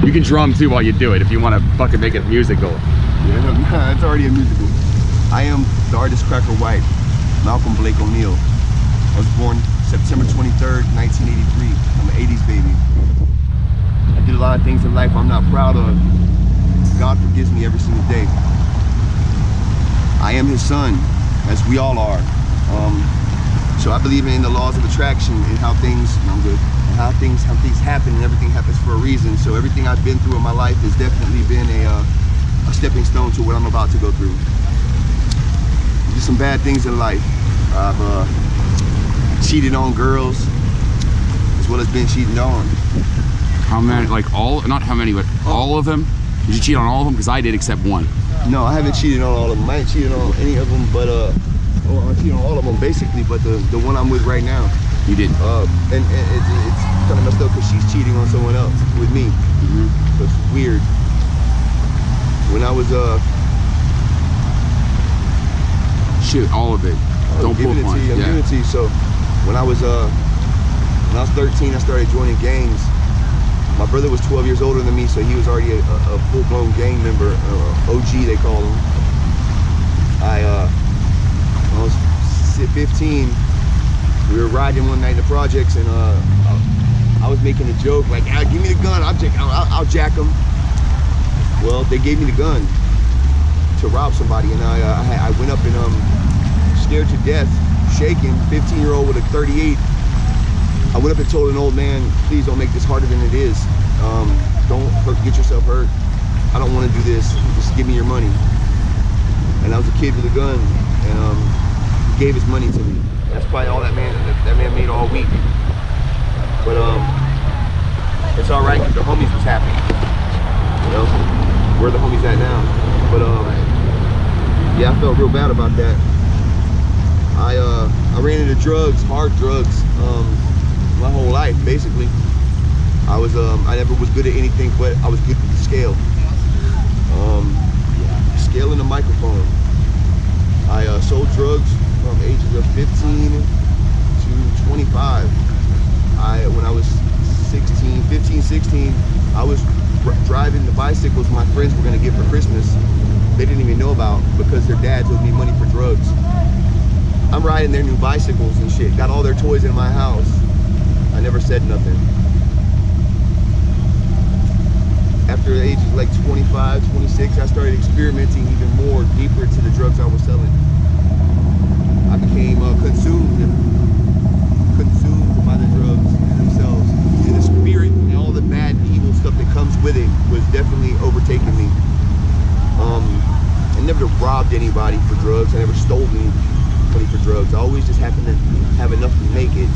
You can drum too while you do it if you want to fucking make it musical. Yeah, no, it's already a musical. I am the artist Cracker White, Malcolm Blake O'Neal. I was born September 23rd, 1983. I'm an 80s baby. I did a lot of things in life I'm not proud of. God forgives me every single day. I am his son, as we all are. So I believe in the laws of attraction and how things, how things happen, and everything happens for a reason. So everything I've been through in my life has definitely been a stepping stone to what I'm about to go through. Just some bad things in life. I've cheated on girls, as well as been cheated on. How many, like not how many, but all of them? Did you cheat on all of them? Because I did, except one. No, I haven't cheated on all of them. I ain't cheated on any of them, but I cheated on all of them basically, but the one I'm with right now. You did. And it's kind of messed up because she's cheating on someone else with me. So it's weird. When I was shoot, all of it. Don't pull giving it to you. I'm giving it to you. So when I was 13, I started joining gangs. My brother was 12 years older than me, so he was already a full-blown gang member, OG they call him. I was 15. We were riding one night in the projects, and I was making a joke like, "Give me the gun, I'll jack him." Well, they gave me the gun to rob somebody, and I went up and scared to death, shaking, 15-year-old with a 38. I went up and told an old man, "Please don't make this harder than it is. Don't get yourself hurt. I don't want to do this. Just give me your money." And I was a kid with a gun, and he gave his money to me. That's probably all that man made all week. But it's all right because the homies was happy. You know, where the homies at now? But yeah, I felt real bad about that. I ran into drugs, hard drugs, my whole life basically. I never was good at anything, but I was good with the scale. Scale and the microphone. I sold drugs from ages of 15 to 25. When I was 15, 16, I was driving the bicycles my friends were gonna get for Christmas. They didn't even know about because their dads owed me money for drugs. I'm riding their new bicycles and shit, got all their toys in my house. I never said nothing. After the age of like 25, 26, I started experimenting even more deeper into the drugs I was selling. I became consumed by the drugs themselves. And the spirit and all the bad and evil stuff that comes with it was definitely overtaking me. I never robbed anybody for drugs. I never stole any money for drugs. I always just happened to have enough to make it,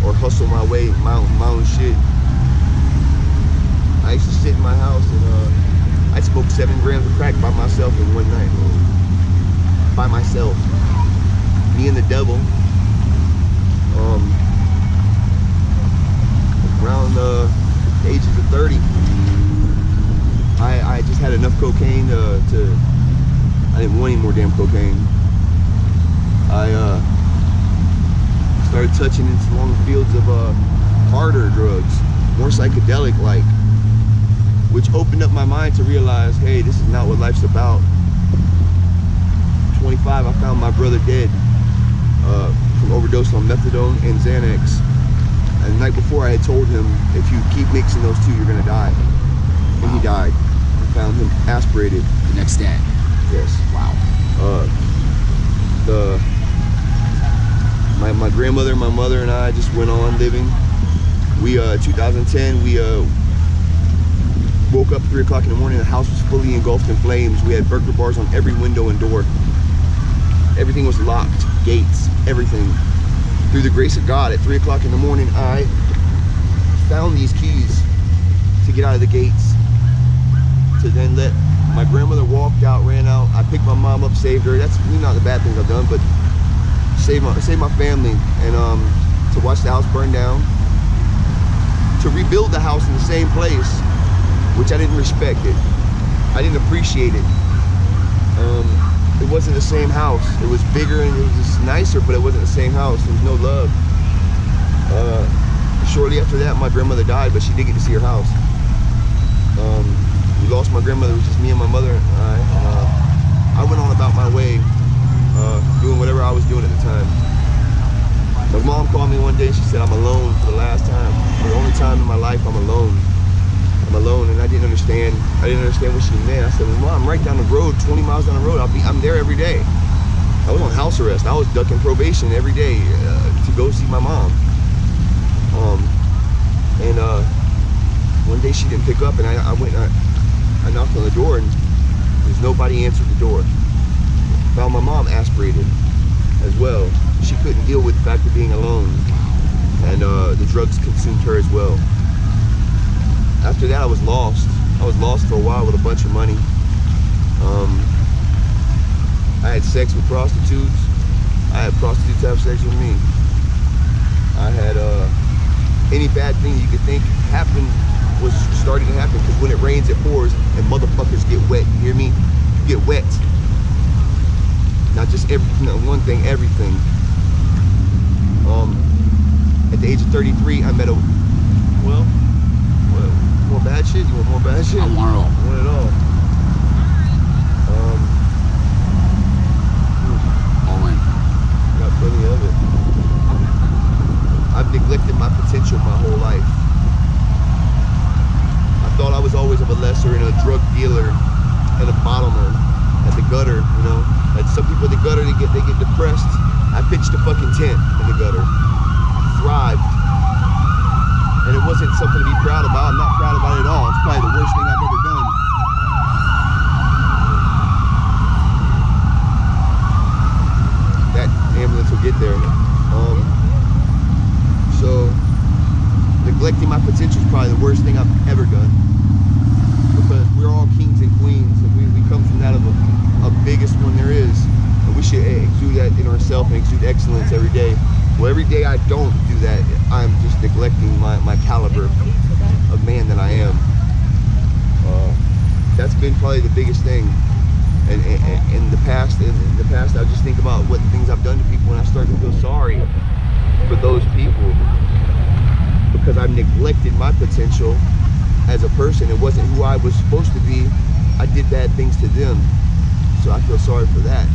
or hustle my way, my own shit. I used to sit in my house and I smoked 7 grams of crack by myself in one night. By myself. Me and the devil. Around the ages of 30, I just had enough cocaine I didn't want any more damn cocaine. I started touching into long fields of harder drugs, more psychedelic like, which opened up my mind to realize, hey, this is not what life's about. 25, I found my brother dead from overdose on methadone and Xanax. And the night before I had told him, if you keep mixing those two, you're gonna die. And he died. I found him aspirated. The next day? Yes. Wow. My grandmother, my mother, and I just went on living. We 2010, we woke up 3 o'clock in the morning. The house was fully engulfed in flames. We had burglar bars on every window and door. Everything was locked, gates, everything. Through the grace of God, at 3 o'clock in the morning, I found these keys to get out of the gates, to then let my grandmother walked out, ran out. I picked my mom up, saved her. That's not the bad things I've done, but save my family, and to watch the house burn down, to rebuild the house in the same place, which I didn't respect it. I didn't appreciate it. It wasn't the same house. It was bigger and it was just nicer, but it wasn't the same house. There was no love. Shortly after that, my grandmother died, but she did get to see her house. my grandmother. It was just me and my mother and I. And, I went on about my way, doing whatever I was doing at the time. My mom called me one day. She said, I'm alone for the last time. For the only time in my life, I'm alone. I'm alone, and I didn't understand. I didn't understand what she meant. I said, well, Mom, I'm right down the road, 20 miles down the road. I'm there every day. I was on house arrest. I was ducking probation every day to go see my mom. One day she didn't pick up, and I went and I knocked on the door, and there's nobody answered the door. Found my mom aspirated as well. She couldn't deal with the fact of being alone, and the drugs consumed her as well. After that, I was lost. I was lost for a while with a bunch of money. I had sex with prostitutes. I had prostitutes have sex with me. I had any bad thing you could think happened was starting to happen, because when it rains, it pours, and motherfuckers get wet. You hear me? You get wet. Not just one thing, everything. At the age of 33, I met a, well, more bad shit? You want more bad shit? I want it all. I want it all. All in. Got plenty of it. I've neglected my potential my whole life. I thought I was always of a lesser and a drug dealer and a bottomer at the gutter, you know. Like some people at the gutter, they get depressed. I pitched a fucking tent in the gutter. Thrived. And it wasn't something to be proud about. I'm not proud about it at all. It's probably the worst thing I've ever done. That ambulance will get there. So, neglecting my potential is probably the worst thing I've ever done. Because we're all kings and queens, and we come from that of a biggest one there is. And we should exude that in ourselves and exude excellence every day. Well, every day I don't do that, I'm just neglecting my caliber of man that I am. That's been probably the biggest thing. And in the past, I just think about what things I've done to people, and I start to feel sorry for those people, because I've neglected my potential as a person. It wasn't who I was supposed to be. I did bad things to them, so I feel sorry for that.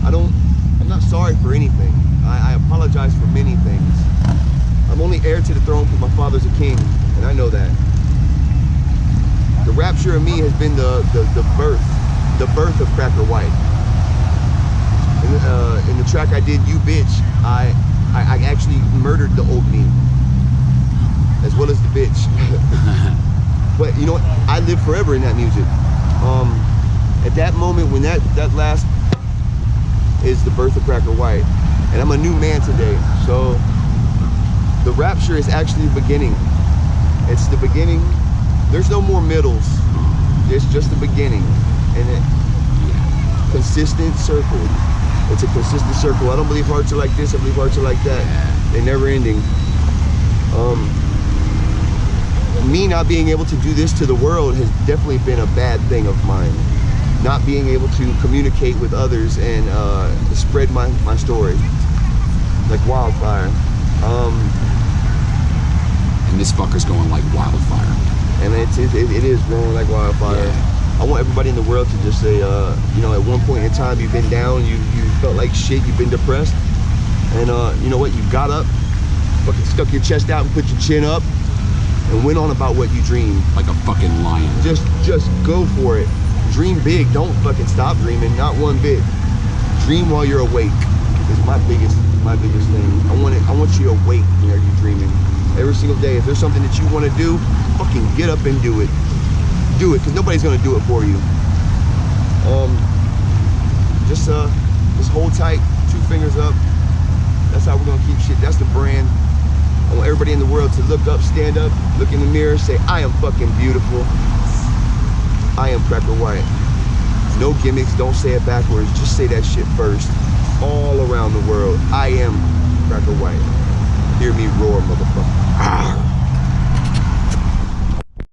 I'm not sorry for anything. I apologize for many things. I'm only heir to the throne because my father's a king, and I know that. The rapture of me has been the birth of Cracker White. In the track I did, You Bitch, I actually murdered the old me, as well as the bitch. But you know what? I live forever in that music. At that moment, when that last is the birth of Cracker White, and I'm a new man today. So the rapture is actually the beginning. It's the beginning. There's no more middles. It's just the beginning, and consistent circle. It's a consistent circle. I don't believe hearts are like this. I believe hearts are like that. They're never ending. Me not being able to do this to the world has definitely been a bad thing of mine. Not being able to communicate with others and spread my story like wildfire. And this fucker's going like wildfire. And it is growing like wildfire. Yeah. I want everybody in the world to just say, you know, at one point in time you've been down, you felt like shit, you've been depressed, and you know what, you got up, fucking stuck your chest out and put your chin up, and went on about what you dreamed. Like a fucking lion. Just go for it. Dream big. Don't fucking stop dreaming. Not one bit. Dream while you're awake is my biggest thing. I want you awake when you're dreaming. Every single day. If there's something that you want to do, fucking get up and do it. Do it, because nobody's gonna do it for you. Just hold tight, 2 fingers up. That's how we're gonna keep shit. That's the brand. I want everybody in the world to look up, stand up, look in the mirror, say, I am fucking beautiful. I am Cracker White. No gimmicks, don't say it backwards, just say that shit first. All around the world, I am Cracker White. Hear me roar, motherfucker.